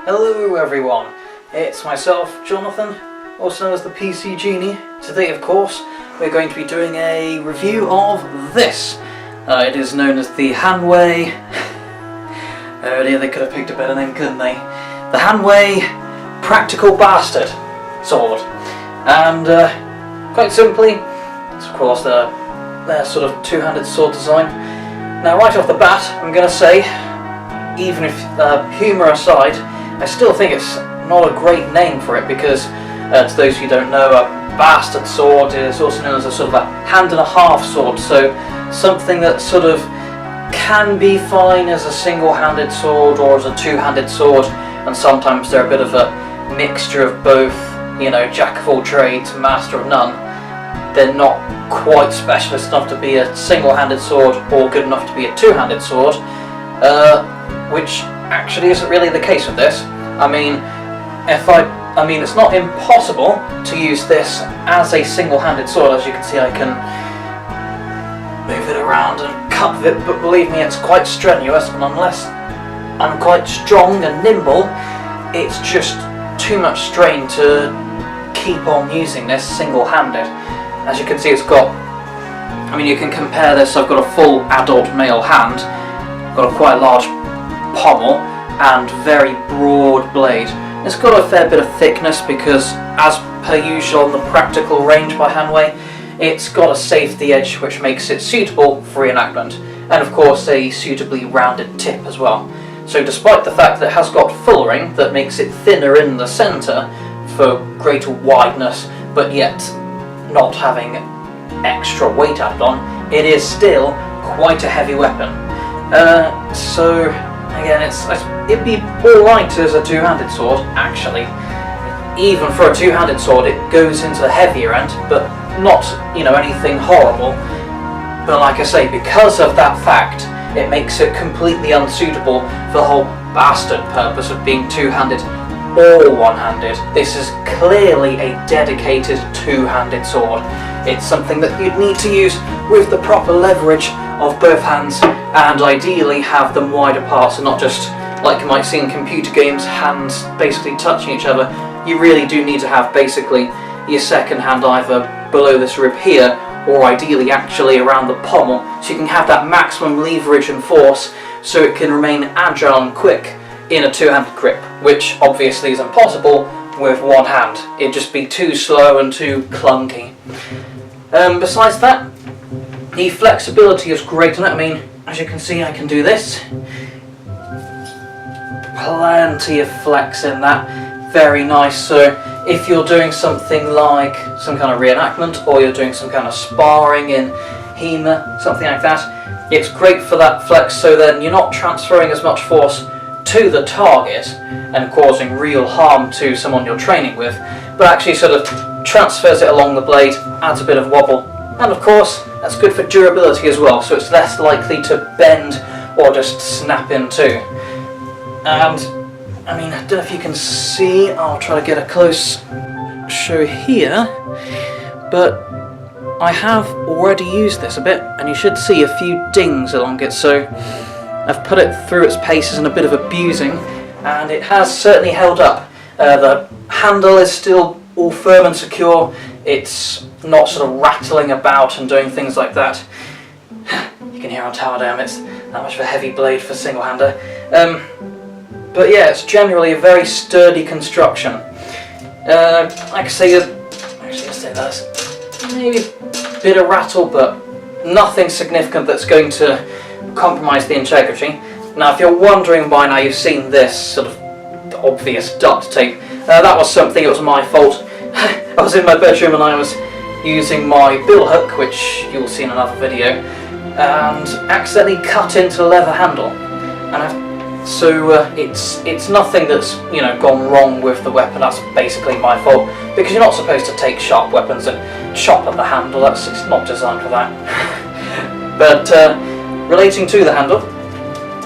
Hello everyone, it's myself, Jonathan, also known as the PC Genie. Today, of course, we're going to be doing a review of this. It is known as the Hanwei... oh dear, they could have picked a better name, couldn't they? The Hanwei Practical Bastard sword. And quite simply, it's of course their sort of two-handed sword design. Now right off the bat, I'm going to say, even if humour aside, I still think it's not a great name for it because, to those who don't know, a bastard sword is also known as a sort of a hand-and-a-half sword, so something that sort of can be fine as a single-handed sword or as a two-handed sword, and sometimes they're a bit of a mixture of both, you know, jack of all trades, master of none. They're not quite specialist enough to be a single-handed sword or good enough to be a two-handed sword, which actually isn't really the case with this. I mean, it's not impossible to use this as a single-handed sword. As you can see, I can move it around and cut with it, but believe me, it's quite strenuous, and unless I'm quite strong and nimble, it's just too much strain to keep on using this single-handed. As you can see, it's got, I mean, you can compare this, I've got a full adult male hand, got a quite large pommel and very broad blade. It's got a fair bit of thickness because, as per usual on the Practical range by Hanwei, it's got a safety edge which makes it suitable for reenactment, and of course a suitably rounded tip as well. So despite the fact that it has got fullering that makes it thinner in the centre for greater wideness, but yet not having extra weight added on, it is still quite a heavy weapon. So again, it'd be alright as a two-handed sword, actually. Even for a two-handed sword, it goes into the heavier end, but not, you know, anything horrible. But like I say, because of that fact, it makes it completely unsuitable for the whole bastard purpose of being two-handed or one-handed. This is clearly a dedicated two-handed sword. It's something that you'd need to use with the proper leverage of both hands, and ideally have them wide apart, so not just like you might see in computer games, hands basically touching each other. You really do need to have basically your second hand either below this rib here, or ideally actually around the pommel, so you can have that maximum leverage and force so it can remain agile and quick in a two-handed grip, which obviously is impossible with one hand. It'd just be too slow and too clunky. Besides that, the flexibility is great on it. I mean, as you can see, I can do this. Plenty of flex in that. Very nice. So if you're doing something like some kind of reenactment, or you're doing some kind of sparring in HEMA, something like that, it's great for that flex, so then you're not transferring as much force to the target and causing real harm to someone you're training with, but actually sort of transfers it along the blade, adds a bit of wobble, and of course that's good for durability as well, so it's less likely to bend or just snap in two. And I mean, I don't know if you can see, I'll try to get a close show here, but I have already used this a bit, and you should see a few dings along it, so I've put it through its paces and a bit of abusing, and it has certainly held up. The handle is still all firm and secure, it's not sort of rattling about and doing things like that. You can hear how tired I am, it's that much of a heavy blade for single-hander. But yeah, it's generally a very sturdy construction. Like I say, actually let's say that's maybe a bit of rattle, but nothing significant that's going to compromise the integrity. Now if you're wondering by now, you've seen this sort of obvious duct tape. That was something, it was my fault. I was in my bedroom and I was using my bill hook, which you'll see in another video, and accidentally cut into the leather handle. And so it's nothing that's, you know, gone wrong with the weapon. That's basically my fault, because you're not supposed to take sharp weapons and chop at the handle. It's not designed for that. But relating to the handle,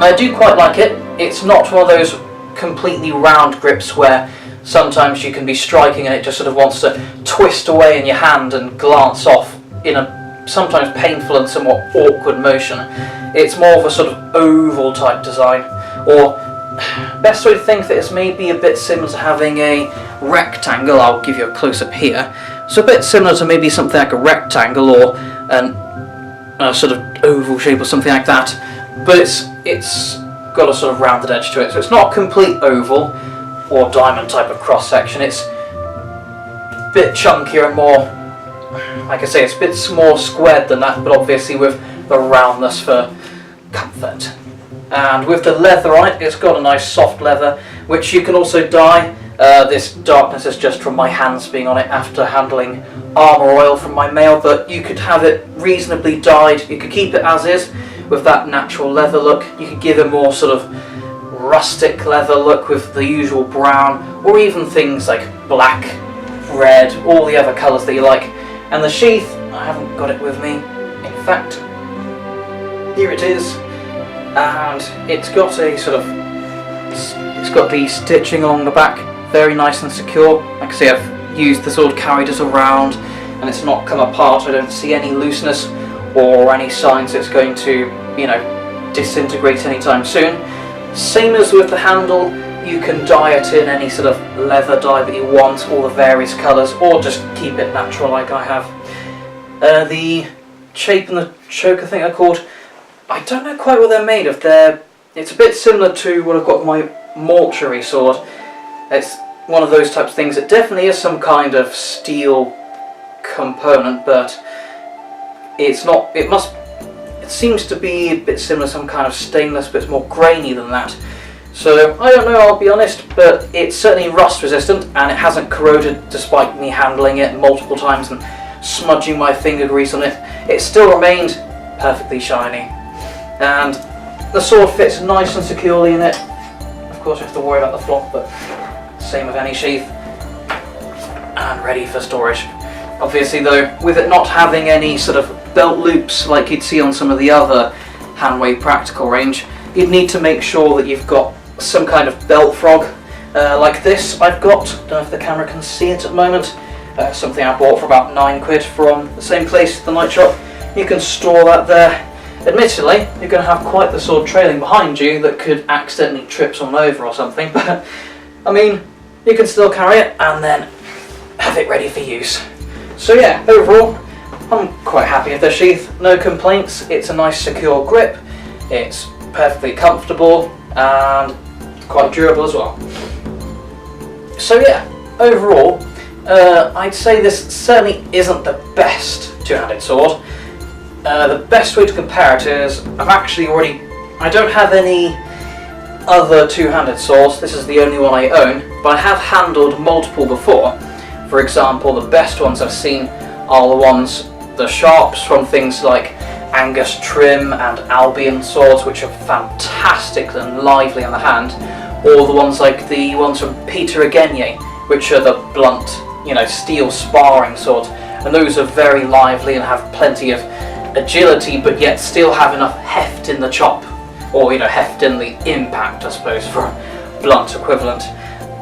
I do quite like it. It's not one of those completely round grips where sometimes you can be striking and it just sort of wants to twist away in your hand and glance off in a sometimes painful and somewhat awkward motion. It's more of a sort of oval type design, or best way to think that it's maybe a bit similar to having a rectangle. I'll give you a close-up here. So a bit similar to maybe something like a rectangle or a sort of oval shape or something like that. But it's got a sort of rounded edge to it. So it's not a complete oval or diamond type of cross-section. It's a bit chunkier and more, like I say, it's a bit more squared than that, but obviously with the roundness for comfort. And with the leatherite, it's got a nice soft leather, which you can also dye. This darkness is just from my hands being on it after handling armour oil from my mail, but you could have it reasonably dyed. You could keep it as is with that natural leather look. You could give it more sort of rustic leather look with the usual brown, or even things like black, red, all the other colours that you like. And the sheath, I haven't got it with me. In fact, here it is. And it's got a sort of, it's got the stitching along the back, very nice and secure. Like I say, I've used the sword, carried it around, and it's not come apart. I don't see any looseness or any signs it's going to, you know, disintegrate anytime soon. Same as with the handle, you can dye it in any sort of leather dye that you want, all the various colours, or just keep it natural like I have. The chape and the choke, I think they're called. I don't know quite what they're made of. It's a bit similar to what I've got with my mortuary sword. It's one of those types of things. It definitely is some kind of steel component, but it's not. It seems to be a bit similar to some kind of stainless, but it's more grainy than that. So I don't know, I'll be honest, but it's certainly rust resistant, and it hasn't corroded despite me handling it multiple times and smudging my finger grease on it. It still remained perfectly shiny. And the sword fits nice and securely in it. Of course you have to worry about the flop, but same with any sheath. And ready for storage. Obviously though, with it not having any sort of belt loops like you'd see on some of the other Hanwei Practical range, you'd need to make sure that you've got some kind of belt frog. Like this I've got, don't know if the camera can see it at the moment. Something I bought for about £9 from the same place, the night shop. You can store that there. Admittedly, you're going to have quite the sword trailing behind you that could accidentally trip someone over or something, but I mean, you can still carry it and then have it ready for use. So yeah, overall, I'm quite happy with the sheath, no complaints. It's a nice secure grip, it's perfectly comfortable and quite durable as well. So yeah, overall, I'd say this certainly isn't the best two-handed sword. The best way to compare it is, I don't have any other two-handed swords. This is the only one I own, but I have handled multiple before. For example, the best ones I've seen are the sharps from things like Angus Trim and Albion swords, which are fantastic and lively on the hand, or the ones like the ones from Peter Genie, which are the blunt, you know, steel sparring swords, and those are very lively and have plenty of agility, but yet still have enough heft in the chop, or, you know, heft in the impact, I suppose, for a blunt equivalent.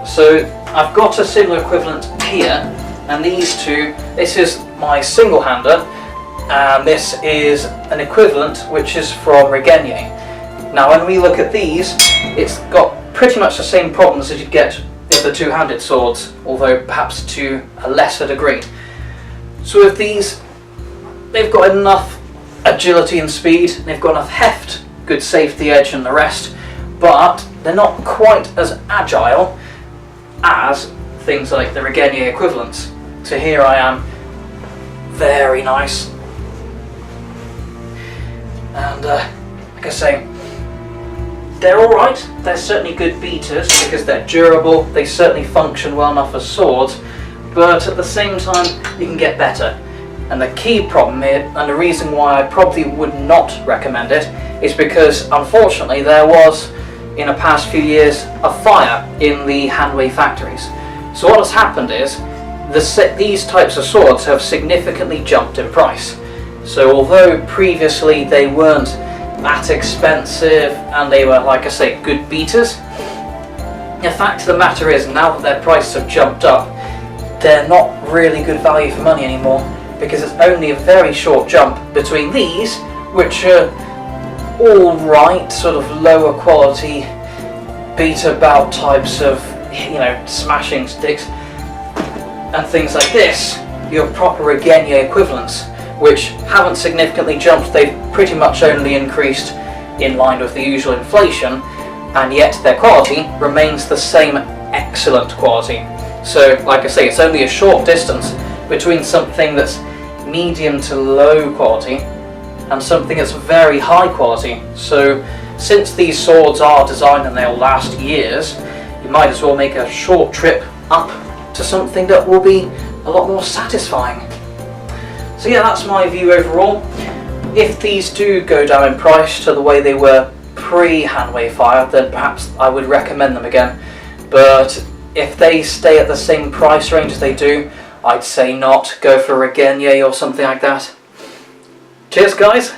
So I've got a similar equivalent here, and these two, this is my single-hander, and this is an equivalent which is from Re-enactment. Now when we look at these, it's got pretty much the same problems as you'd get with the two-handed swords, although perhaps to a lesser degree. So with these, they've got enough agility and speed, they've got enough heft, good safety edge and the rest, but they're not quite as agile as things like the Re-enactment equivalents. So here I am, very nice, and like I say, they're alright. They're certainly good beaters because they're durable, they certainly function well enough as swords, but at the same time you can get better. And the key problem here, and the reason why I probably would not recommend it, is because unfortunately there was, in the past few years, a fire in the Hanwei factories. So what has happened is, these types of swords have significantly jumped in price. So although previously they weren't that expensive and they were, like I say, good beaters, the fact of the matter is, now that their prices have jumped up, they're not really good value for money anymore, because it's only a very short jump between these, which are alright, sort of lower quality beat about types of, you know, smashing sticks and things like this, your proper Genie equivalents, which haven't significantly jumped, they've pretty much only increased in line with the usual inflation, and yet their quality remains the same excellent quality. So, like I say, it's only a short distance between something that's medium to low quality and something that's very high quality. So, since these swords are designed and they'll last years, you might as well make a short trip up to something that will be a lot more satisfying. So yeah, that's my view overall. If these do go down in price to the way they were pre-Hanwei Fire, then perhaps I would recommend them again. But if they stay at the same price range as they do, I'd say not. Go for a Genie or something like that. Cheers guys!